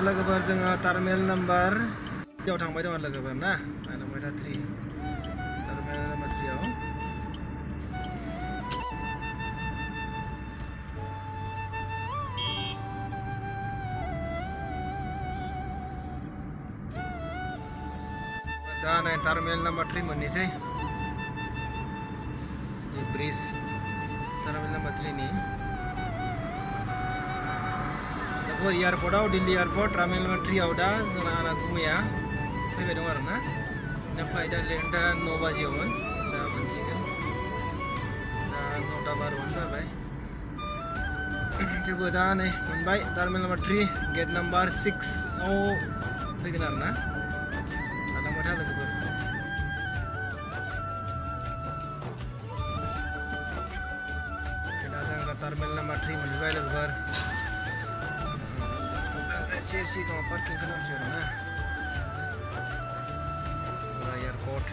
लोगोफोर जोङो terminal number 3 आव थांबाय दं लोगोफोर ना नाम्बार 3 टार्मिनेल नाम्बार 3 आव दा नै टार्मिनेल नाम्बार 3 मोननोसै di bridge टार्मिनेल नाम्बार 3 नि वो एयरपोर्ट आव दिल्ली एयरपोर्ट टार्मिनेल नम्बर 3 आव दा जोंना आला गुमैया फैबाय दं आरो ना फ्लाइट दा 9 बाजियावमोन दा मोनसिगोन दा 9टा 12 जाबाय थेवबो दा नै मोनबाय टार्मिनेल नम्बर 3 गेट नम्बर 6 आव फैगोन आरो ना थालांबाय था लोगोफोर दा जों टार्मिनेल नम्बर 3 मोनबाय लोगोफोर sesi kalau parking kan masih ada airport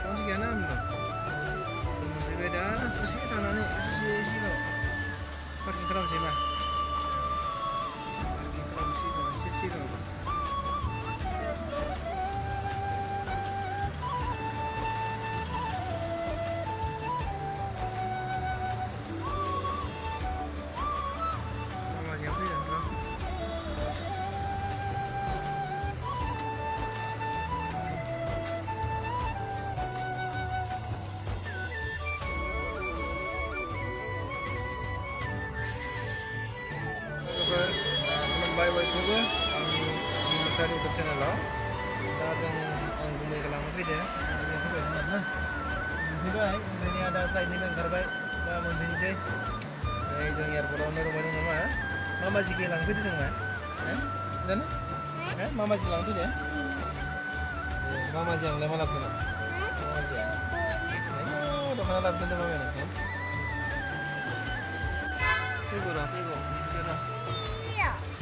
kamu juga nambah berbeda susi tanah nih susi kok parking terang sih mah parking terang sih kok sesi kok बयखौबो आंनि मुसारि इउटुब चेनेलाव दा जों आं गुमै खालामनो फैदो फैबाय आरोना मोनफैबाय ओमफ्राय दा फ्लाइटनिफ्राय ओंखारबाय दा मोनफैनोसै जों एयारपर्टआवनो रंबाय दं नामा मा माजिखौ लांफैदो जोंना जानो मा माजि लांफैदो मा माजि आंलाय मा लाबोदों मा माजिया दखाना लाबोदों मामाया नोंखौ फैगौ र' फैगौ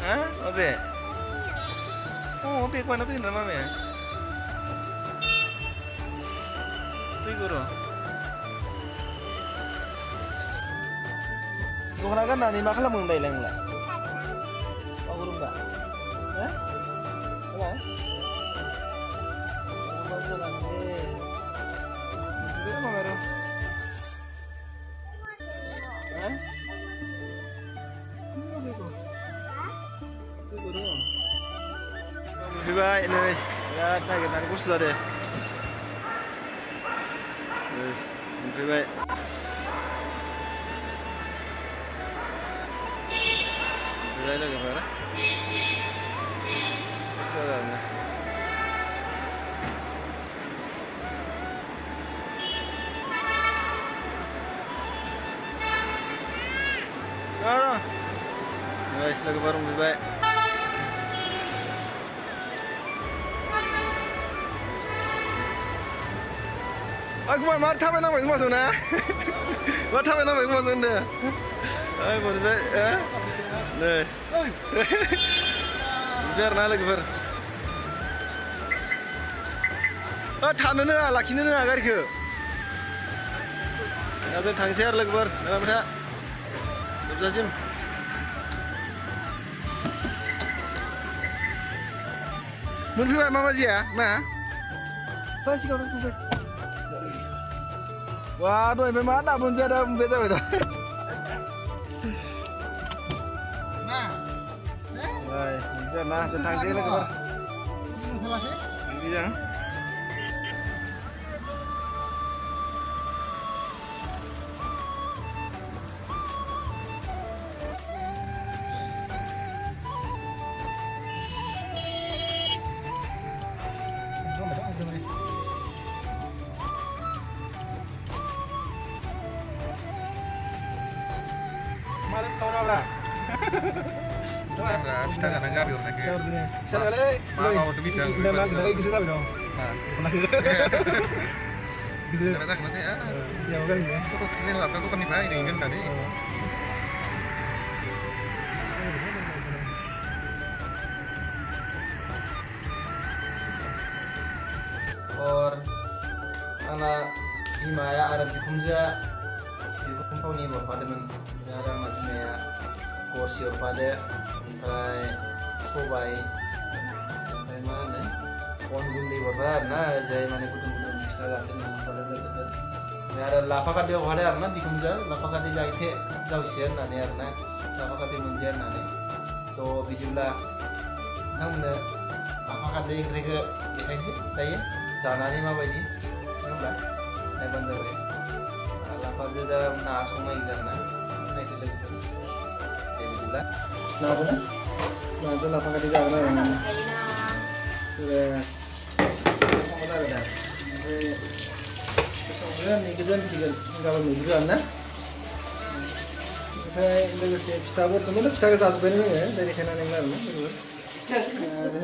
hah? Obe? Oh, obe kemana pergi nama me? Pergi guru. Guru kan nani makala mengundai lengla. Oh guru enggak? Hah? Enggak? Oh guru lagi. Guru mana baru? Hah? Fibay ini lihat nagitan ku sudah deh Fibay Fibay lagi apa sudah nih Ada lagi baru Fibay Aku mah tahu nama semua sana, mah tahu nama semua sana. Ay boleh deh, nih, biar nala kebar. Tahan nih, laki nih agar ke. Nanti thang share lagi kebar, nama apa? Subsasim. Mungkin mama aja, nah. Pasti kau nak Waduh, memang ada pun ada beda beda. Nah, nah, tentang sini lagi ber. Ini jangan. Malah tahu apa? Kita kan enggak biar lagi. Saya kali. Mau demi kan. Udah mas, lagi bisa tahu dong. Pernah. Bisa. Kita nanti ya. Ya udah ya. Aku kini lah, aku kan ini ingin tadi. Or anak Himaya Arab di Kumza Tahunya bapak teman, ada macamnya kursi pada, ompray sobai, ompray mana, on gundi bapak, nah jadi mana kutu-kutu bisa ganti nama pada betul. Ada lapa kade pada arna dikumja, lapa kade jaite jauh sian nane arna, lapa kade menjian nane. So bijula, namanya lapa kade mereka sih, saya, sana ni mah bagi, nampak, saya bandar ni. Lapa saja nak sungai karena, saya itu lagi. Jadi bijula, nah apa? Nah so lapa kade jaga mana? Sudah, apa dah? Kemudian ini kemudian sih kan menunjukkan na, saya लोगोसे फिथाबो दंमोन फिथाखौ जाजोब्बाय नोङो डाइरेक्ट खानानै आरोना आरो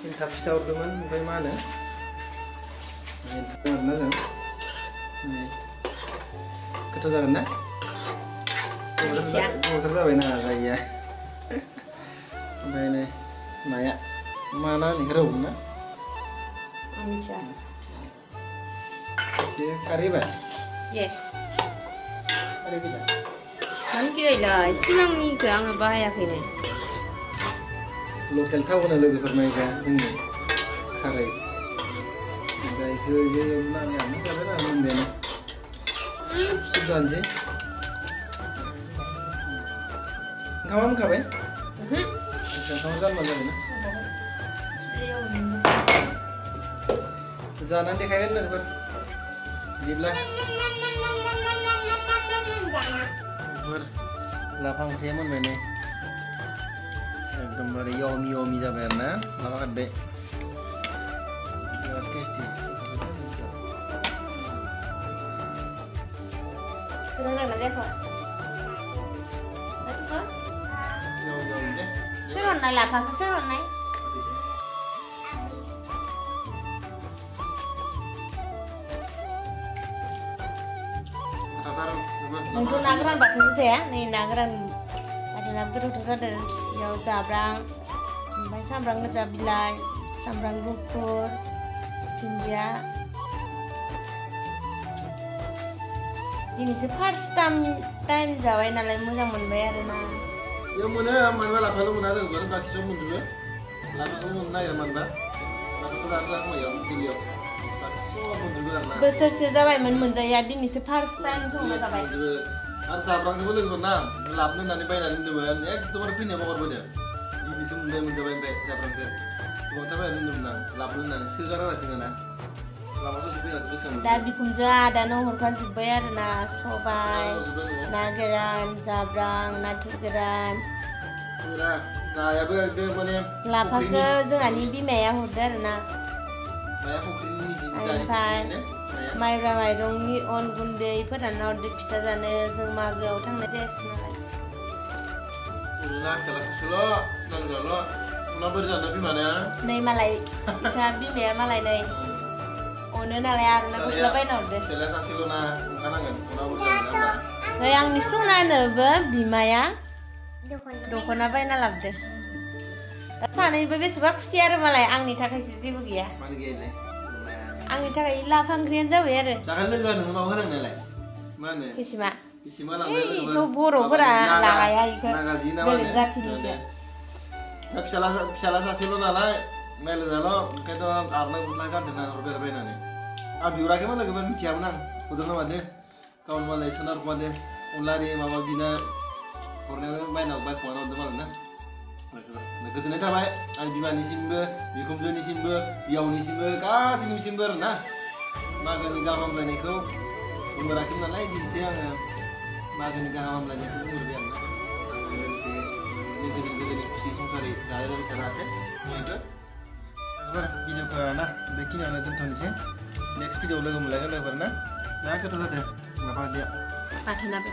एन्थाब फिथा हरदोंमोन ओमफ्राय मा होनो आरोना जों गोथाव जागोन ना गोथाव जाबाय ना जायैया ओमफ्राय नै नाया मा ना रौ ना kari ba? Yes. Kari kita. Kan kira lah, siang ni ke angin bahaya kini. Lokal tahu na logo permainan ini kari. Dari kerja yang mana ni sampai na mungkin. Sudah je. Kawan kabe? Kawan kan mana ni? Jangan dikhayain lah kan. Dibelah. Lapang kremen mana? Ekdom dari yomi jabai na, lapang kade. Tasty. Sudah nak lihat kok. Betul? Yomi je. Suruh nak lapang, suruh nak. Untuk nagaran batu tu ya, ni nagaran ada nagaran tu ada yang sabrang, baik sabrang kerja bilai, sabrang gugur, India. Ini first time jawai nalai mujang menbayar na. Ya mana mana lapang lu mana ada, bukan baki semua tu ya. Lapang lu mana ya mana? Lapang tu ada apa ya? Mungkin ya. Besar sejauh ini menjadi ini first time semua sampai. Ada sabrang itu boleh guna, lapne nani bay nani tu bayar, tu baru punya mau berbuat. Ini bisa menjadi bay sabrang tu. Semua tu bayar nani mana, lapne nani sekarang rasa mana? Lapne tu sebenarnya bisa. Dari kunja ada nomor kan bayar na sobai, nagaran, sabrang, natugeran. Sudah, nah ya berarti mana? Lapang ke jangan ini maya hodar na. Maya pukul ini sih. Maibra mairongni on gunदै फोरानना हरदो फिथा जानो जों मागोआव थांनाय जायासै नालाय उरुना खेला खसेल' नांगौल' उनाव बोरै जानो बिमाना नै मालाय इसा बिमाया मालाय नै अनो नालाय आर'ना गस्ला बायना हरदो फिसाला सासेल' ना ओंखारनांगोन उनाव बोरै जानो नै आंनि सनानोबो बिमाया दख'ना बायना लाबोदो सानैबो बेसेबा खुसि आरो मालाय आंनि थाखायसो जेबो गैया मानो गैयालाय आंनि थाखाय लाफा ओंख्रियानो जाबाय आरो जागोन लोगोआ नोङो माबा होनांनायलाय मा होनो बिसिमा लांनाय थ' बर'फोरा लागाया इखो बेलेग जाथिनिसो फिसाला सासेल' नालाय नायलोजाल' ओंखायनोथ' आर'नाइ गस्ला गानदेरना हरबाय बायनानै आं बिहराखैमोन लोगोमोन मिथियामोन आं हरदोंना मादो गावनो मालाय सोनार मादो अनला आरि माबा बिना हरनायाव बायना बायख'ना हरदों आरोना गोजोननाय थाबाय आं बिमानिसिमबो बिखुनजोनिसिमबो बियावनिसिमबो गासैनिसिमबो आरोना मागोनि गाहाम हामलायनायखौ बुंबोराखैमोन नालाय दिनैसो आङो मागोनि गाहाम हामलायनायखौ बुंहरबाय आरोना लोगोसे गोजोन खुसि संसारै जालायलायबाय थानो हाथों बयबो भिडिअखौ ना बेखिनियावनो दोनथ'नोसै नेक्स्ट भिडिअआव लोगो मोनलायगोन लोगोफोर ना जा गोथाव जादों माबा दिया बाथोनाबो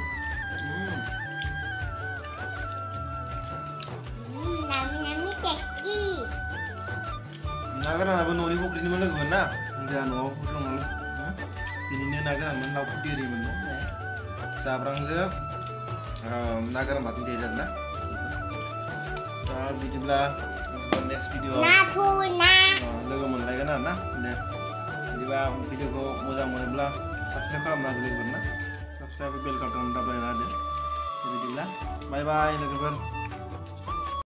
ना गोरानाबो न'नि फुख्रिनिमोन लोगोमोन ना जोंहा न'आव फुख्रि दङ बिनिनो ना गोरानमोन लाव फुख्रि ओरैमोन जाब्रांजों ना गोरान बाथोन देयो आरोना दा बिदिब्ला नेक्स्ट भिडिअआव लोगो मोनलायगोन आरोना दे बिदिबा भिडिअखौ मोजां मोनोब्ला साबस्क्राइब खालामना हो लोगोफोर ना subscribe bel button dabaina होदो बिदिब्ला बाय बाय लोगोफोर